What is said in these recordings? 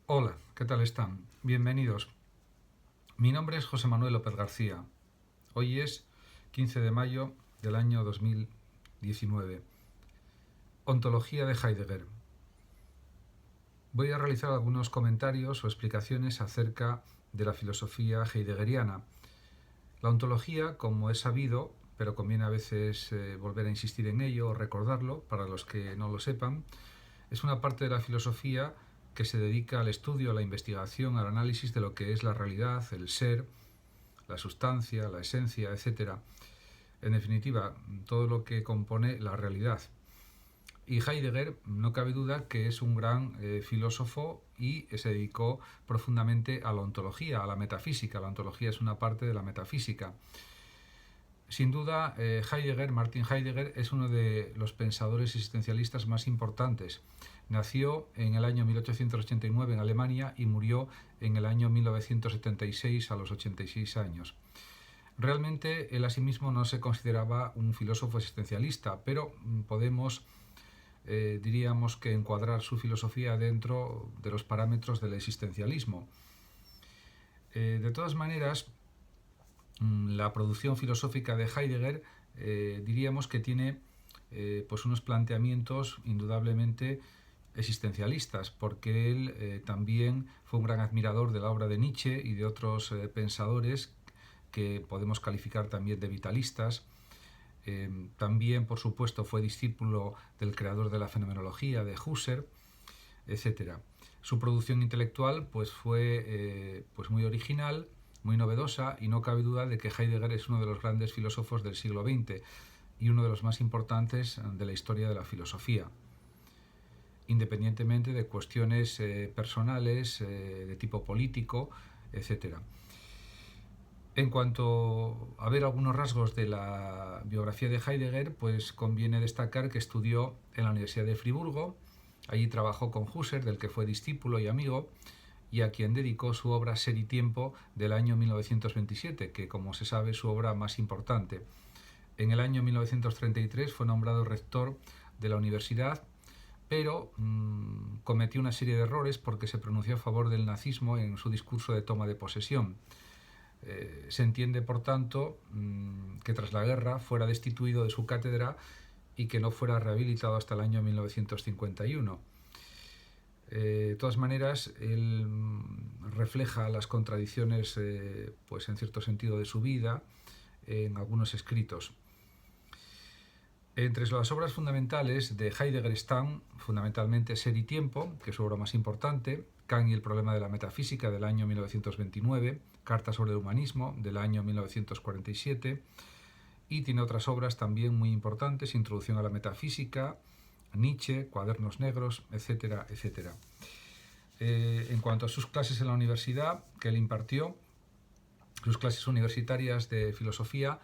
Hola, ¿qué tal están? Bienvenidos. Mi nombre es José Manuel López García. Hoy es 15 de mayo del año 2019. Ontología de Heidegger. Voy a realizar algunos comentarios o explicaciones acerca de la filosofía heideggeriana. La ontología, como es sabido, pero conviene a veces volver a insistir en ello o recordarlo para los que no lo sepan, es una parte de la filosofía que se dedica al estudio, a la investigación, al análisis de lo que es la realidad, el ser, la sustancia, la esencia, etcétera. En definitiva, todo lo que compone la realidad. Y Heidegger, no cabe duda que es un gran filósofo y se dedicó profundamente a la ontología, a la metafísica. La ontología es una parte de la metafísica. Sin duda, Martin Heidegger, es uno de los pensadores existencialistas más importantes. Nació en el año 1889 en Alemania y murió en el año 1976 a los 86 años. Realmente él a sí mismo no se consideraba un filósofo existencialista, pero podemos, diríamos que encuadrar su filosofía dentro de los parámetros del existencialismo. De todas maneras, la producción filosófica de Heidegger diríamos que tiene pues unos planteamientos indudablemente existencialistas, porque él también fue un gran admirador de la obra de Nietzsche y de otros pensadores que podemos calificar también de vitalistas. También, por supuesto, fue discípulo del creador de la fenomenología, de Husserl, etcétera. Su producción intelectual pues, fue pues muy original, muy novedosa, y no cabe duda de que Heidegger es uno de los grandes filósofos del siglo XX y uno de los más importantes de la historia de la filosofía, independientemente de cuestiones personales, de tipo político, etcétera. En cuanto a ver algunos rasgos de la biografía de Heidegger, pues conviene destacar que estudió en la Universidad de Friburgo. Allí trabajó con Husserl, del que fue discípulo y amigo, y a quien dedicó su obra Ser y Tiempo del año 1927, que, como se sabe, es su obra más importante. En el año 1933 fue nombrado rector de la universidad, pero cometió una serie de errores porque se pronunció a favor del nazismo en su discurso de toma de posesión. Se entiende, por tanto, que tras la guerra fuera destituido de su cátedra y que no fuera rehabilitado hasta el año 1951. De todas maneras, él refleja las contradicciones, pues en cierto sentido, de su vida en algunos escritos. Entre las obras fundamentales de Heidegger están fundamentalmente Ser y Tiempo, que es su obra más importante, Kant y el problema de la metafísica del año 1929, Carta sobre el humanismo del año 1947, y tiene otras obras también muy importantes, Introducción a la metafísica, Nietzsche, Cuadernos negros, etcétera, etcétera. En cuanto a sus clases en la universidad que él impartió, sus clases universitarias de filosofía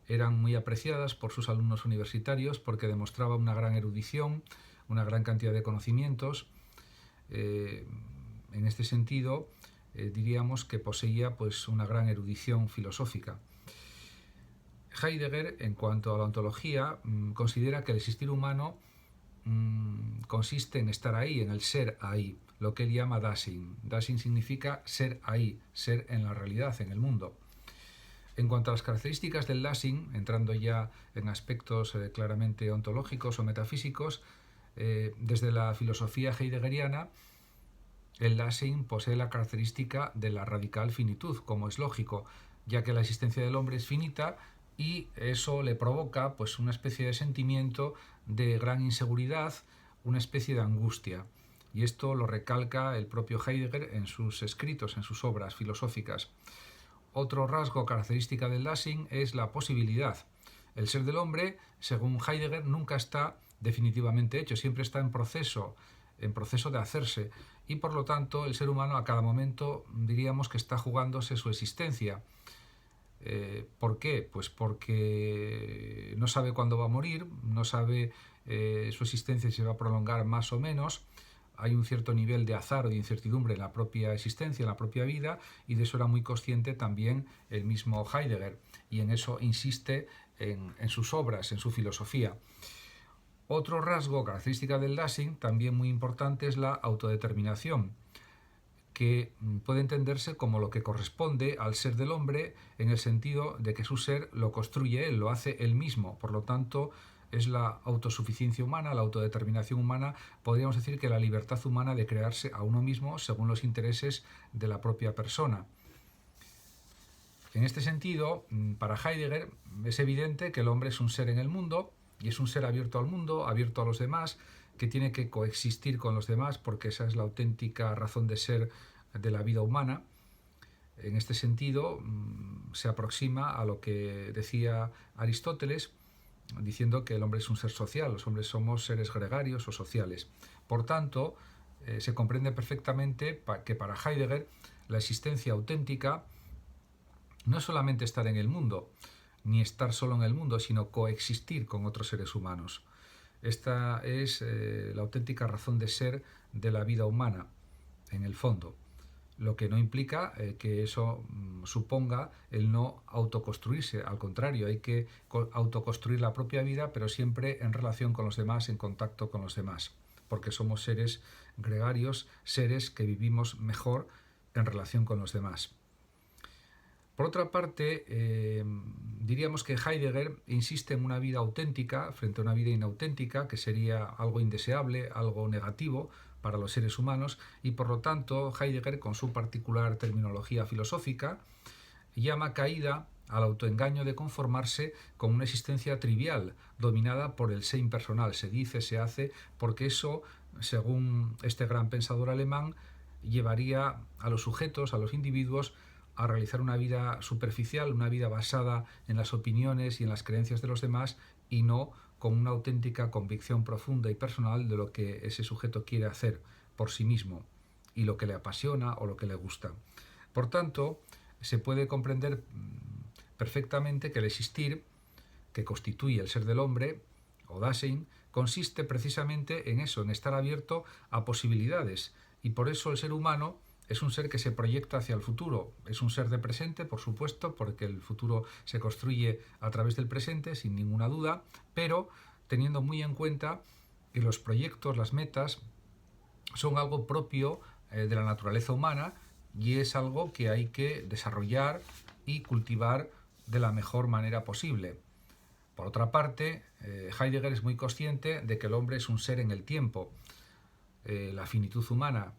eran muy apreciadas por sus alumnos universitarios porque demostraba una gran erudición, una gran cantidad de conocimientos. En este sentido, diríamos que poseía pues, una gran erudición filosófica. Heidegger, en cuanto a la ontología, considera que el existir humano consiste en estar ahí, en el ser ahí, lo que él llama Dasein. Dasein significa ser ahí, ser en la realidad, en el mundo. En cuanto a las características del Dasein, entrando ya en aspectos claramente ontológicos o metafísicos, desde la filosofía heideggeriana, el Dasein posee la característica de la radical finitud, como es lógico, ya que la existencia del hombre es finita y eso le provoca pues, una especie de sentimiento de gran inseguridad, una especie de angustia. Y esto lo recalca el propio Heidegger en sus escritos, en sus obras filosóficas. Otro rasgo característica del Dasein es la posibilidad. El ser del hombre, según Heidegger, nunca está definitivamente hecho, siempre está en proceso de hacerse, y por lo tanto el ser humano a cada momento diríamos que está jugándose su existencia. ¿Por qué? Pues porque no sabe cuándo va a morir, no sabe su existencia si se va a prolongar más o menos. Hay un cierto nivel de azar o de incertidumbre en la propia existencia, en la propia vida, y de eso era muy consciente también el mismo Heidegger, y en eso insiste en sus obras, en su filosofía. Otro rasgo característica del Dasein, también muy importante, es la autodeterminación. que puede entenderse como lo que corresponde al ser del hombre, en el sentido de que su ser lo construye él, lo hace él mismo. Por lo tanto, es la autosuficiencia humana, la autodeterminación humana, podríamos decir que la libertad humana de crearse a uno mismo según los intereses de la propia persona. En este sentido, para Heidegger es evidente que el hombre es un ser en el mundo, y es un ser abierto al mundo, abierto a los demás, que tiene que coexistir con los demás, porque esa es la auténtica razón de ser de la vida humana. En este sentido, se aproxima a lo que decía Aristóteles, diciendo que el hombre es un ser social, los hombres somos seres gregarios o sociales. Por tanto, se comprende perfectamente que para Heidegger la existencia auténtica no es solamente estar en el mundo, ni estar solo en el mundo, sino coexistir con otros seres humanos. Esta es la auténtica razón de ser de la vida humana, en el fondo. Lo que no implica que eso suponga el no autoconstruirse. Al contrario, hay que autoconstruir la propia vida, pero siempre en relación con los demás, en contacto con los demás, porque somos seres gregarios, seres que vivimos mejor en relación con los demás. Por otra parte, diríamos que Heidegger insiste en una vida auténtica frente a una vida inauténtica, que sería algo indeseable, algo negativo para los seres humanos, y por lo tanto Heidegger, con su particular terminología filosófica, llama caída al autoengaño de conformarse con una existencia trivial, dominada por el sé impersonal, se dice, se hace, porque eso, según este gran pensador alemán, llevaría a los sujetos, a los individuos, a realizar una vida superficial, una vida basada en las opiniones y en las creencias de los demás, y no con una auténtica convicción profunda y personal de lo que ese sujeto quiere hacer por sí mismo y lo que le apasiona o lo que le gusta. Por tanto, se puede comprender perfectamente que el existir, que constituye el ser del hombre, o Dasein, consiste precisamente en eso, en estar abierto a posibilidades, y por eso el ser humano es un ser que se proyecta hacia el futuro, es un ser de presente, por supuesto, porque el futuro se construye a través del presente, sin ninguna duda, pero teniendo muy en cuenta que los proyectos, las metas, son algo propio de la naturaleza humana, y es algo que hay que desarrollar y cultivar de la mejor manera posible. Por otra parte, Heidegger es muy consciente de que el hombre es un ser en el tiempo, la finitud humana.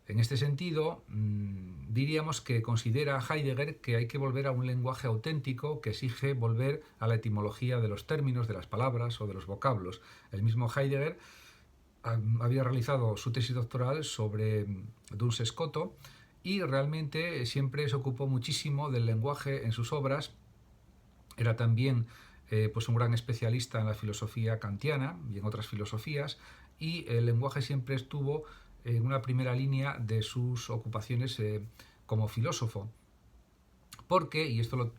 En este sentido, diríamos que considera Heidegger que hay que volver a un lenguaje auténtico que exige volver a la etimología de los términos, de las palabras o de los vocablos. El mismo Heidegger había realizado su tesis doctoral sobre Duns Scoto, y realmente siempre se ocupó muchísimo del lenguaje en sus obras. Era también pues un gran especialista en la filosofía kantiana y en otras filosofías, y el lenguaje siempre estuvo en una primera línea de sus ocupaciones como filósofo. Porque, y esto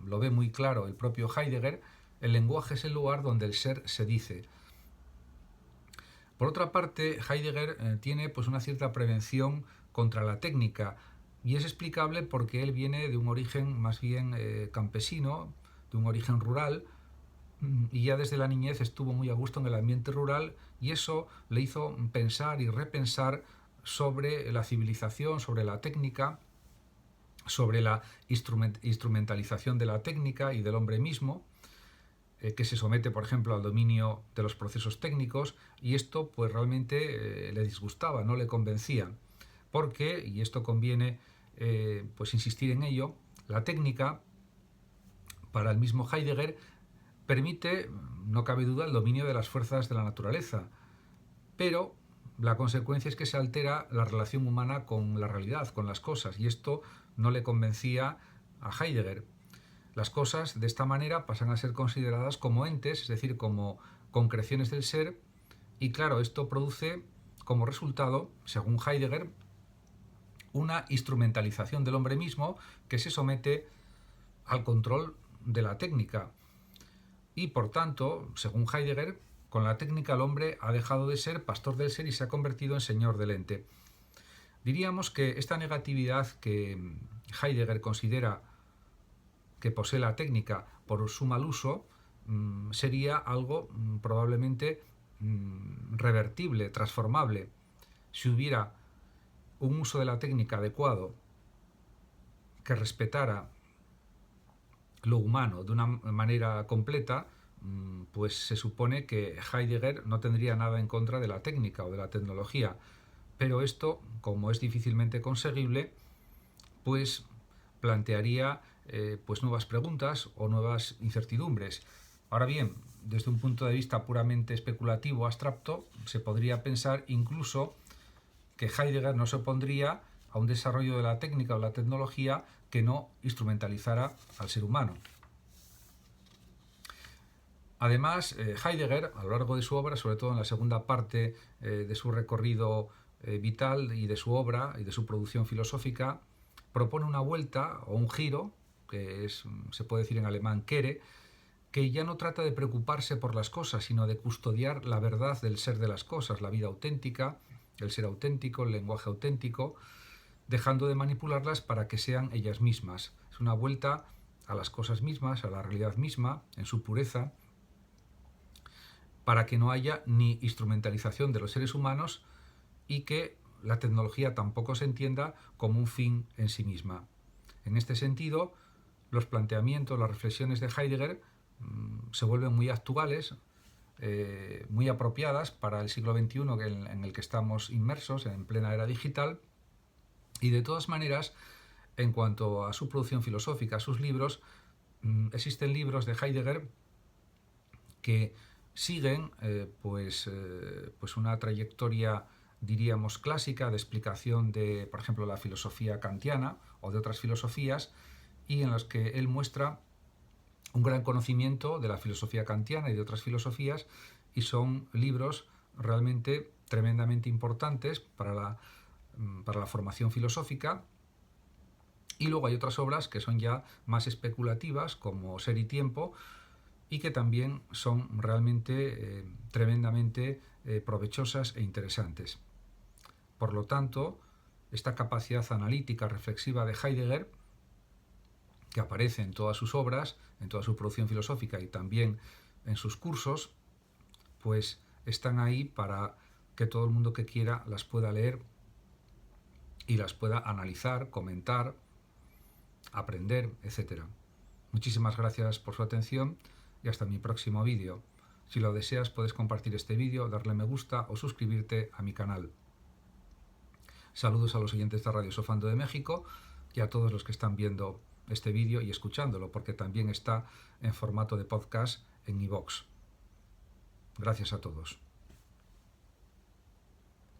lo ve muy claro el propio Heidegger, el lenguaje es el lugar donde el ser se dice. Por otra parte, Heidegger tiene pues una cierta prevención contra la técnica, y es explicable porque él viene de un origen más bien campesino, de un origen rural, y ya desde la niñez estuvo muy a gusto en el ambiente rural, y eso le hizo pensar y repensar sobre la civilización, sobre la técnica, sobre la instrumentalización de la técnica y del hombre mismo, que se somete, por ejemplo, al dominio de los procesos técnicos, y esto pues realmente le disgustaba, no le convencía, porque, y esto conviene pues insistir en ello, la técnica, para el mismo Heidegger, permite, no cabe duda, el dominio de las fuerzas de la naturaleza, pero la consecuencia es que se altera la relación humana con la realidad, con las cosas, y esto no le convencía a Heidegger. Las cosas, de esta manera, pasan a ser consideradas como entes, es decir, como concreciones del ser, y claro, esto produce como resultado, según Heidegger, una instrumentalización del hombre mismo que se somete al control de la técnica. Y por tanto, según Heidegger, con la técnica el hombre ha dejado de ser pastor del ser y se ha convertido en señor del ente. Diríamos que esta negatividad que Heidegger considera que posee la técnica por su mal uso sería algo probablemente revertible, transformable, si hubiera un uso de la técnica adecuado que respetara lo humano de una manera completa, pues se supone que Heidegger no tendría nada en contra de la técnica o de la tecnología. Pero esto, como es difícilmente conseguible, pues plantearía pues nuevas preguntas o nuevas incertidumbres. Ahora bien, desde un punto de vista puramente especulativo, abstracto, se podría pensar incluso que Heidegger no se opondría a un desarrollo de la técnica o la tecnología que no instrumentalizara al ser humano. Además, Heidegger, a lo largo de su obra, sobre todo en la segunda parte de su recorrido vital y de su obra y de su producción filosófica, propone una vuelta o un giro, que se puede decir en alemán Kehre, que ya no trata de preocuparse por las cosas, sino de custodiar la verdad del ser de las cosas, la vida auténtica, el ser auténtico, el lenguaje auténtico, dejando de manipularlas para que sean ellas mismas. Es una vuelta a las cosas mismas, a la realidad misma, en su pureza, para que no haya ni instrumentalización de los seres humanos y que la tecnología tampoco se entienda como un fin en sí misma. En este sentido, los planteamientos, las reflexiones de Heidegger se vuelven muy actuales, muy apropiadas para el siglo XXI en el que estamos inmersos, en plena era digital, y de todas maneras, en cuanto a su producción filosófica, a sus libros, existen libros de Heidegger que siguen pues una trayectoria, diríamos, clásica de explicación de, por ejemplo, la filosofía kantiana o de otras filosofías, y en los que él muestra un gran conocimiento de la filosofía kantiana y de otras filosofías, y son libros realmente tremendamente importantes para la formación filosófica. Y luego hay otras obras que son ya más especulativas, como Ser y Tiempo, y que también son realmente tremendamente provechosas e interesantes. Por lo tanto, esta capacidad analítica reflexiva de Heidegger, que aparece en todas sus obras, en toda su producción filosófica y también en sus cursos, pues están ahí para que todo el mundo que quiera las pueda leer y las pueda analizar, comentar, aprender, etc. Muchísimas gracias por su atención y hasta mi próximo vídeo. Si lo deseas, puedes compartir este vídeo, darle me gusta o suscribirte a mi canal. Saludos a los oyentes de Radio Sofando de México y a todos los que están viendo este vídeo y escuchándolo, porque también está en formato de podcast en iVoox. Gracias a todos.